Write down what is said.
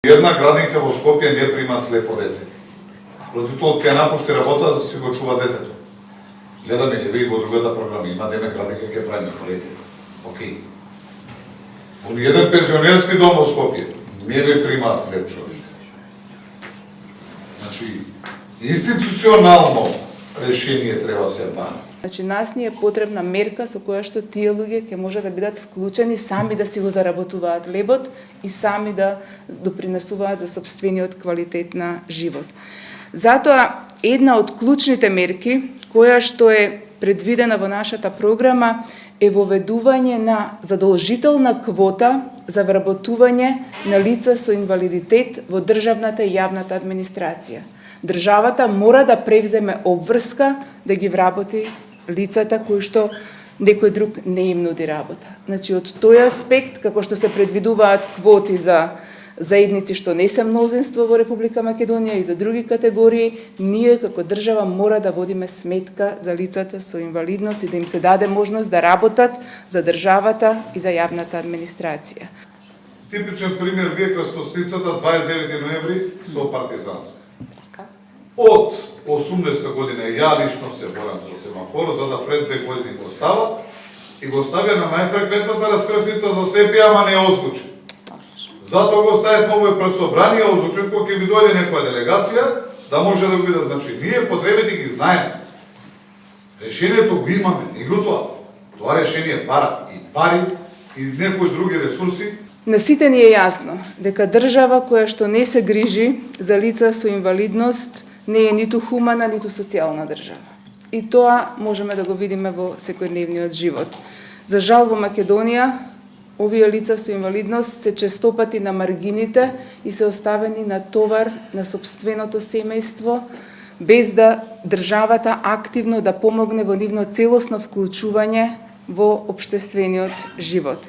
Една градинка во Скопје не прима слепо дете. Родителот ќе напушти работа за да си го чува детето. Гледаме, еве и во другата програма, има деме градинка ќе правиме колете. Океј. Во ниједен пензионерски дом во Скопје не ви примаат слеп човек. Значи, институционално решение треба се бара. Значи, нас ни е потребна мерка со која што тие луѓе ќе може да бидат вклучени сами да си го заработуваат лебот и сами да допринесуваат за сопствениот квалитет на живот. Затоа, една од клучните мерки која што е предвидена во нашата програма е воведување на задолжителна квота за вработување на лица со инвалидитет во државната и јавната администрација. Државата мора да превземе обврска да ги вработи лицата кои што некој друг не им нуди работа. Значи, од тој аспект, како што се предвидуваат квоти за заедници што не се мнозинство во Република Македонија и за други категории, ние како држава мора да водиме сметка за лицата со инвалидност и да им се даде можност да работат за државата и за јавната администрација. Типичен пример вие крстосницата 29 ноември со партизанска. Од 80 година ја лично се борам за семафор, за да пред 2 години го става и го ставя на најфреквентната раскрсница за слепи, ама не озвучен. Затоа го ставив овој пред собрание озвучен кога ќе ви дојде некоја делегација, да може да го видат. Значи, ние потребите ги знаеме. Решението го имаме, меѓутоа, тоа решение бара и пари и некои други ресурси. На сите ни е јасно дека држава која што не се грижи за лица со инвалидност не е ниту хумана, ниту социјална држава. И тоа можеме да го видиме во секојдневниот живот. За жал во Македонија, овие лица со инвалидност се честопати на маргините и се оставени на товар на сопственото семејство, без да државата активно да помогне во нивно целосно вклучување во општествениот живот.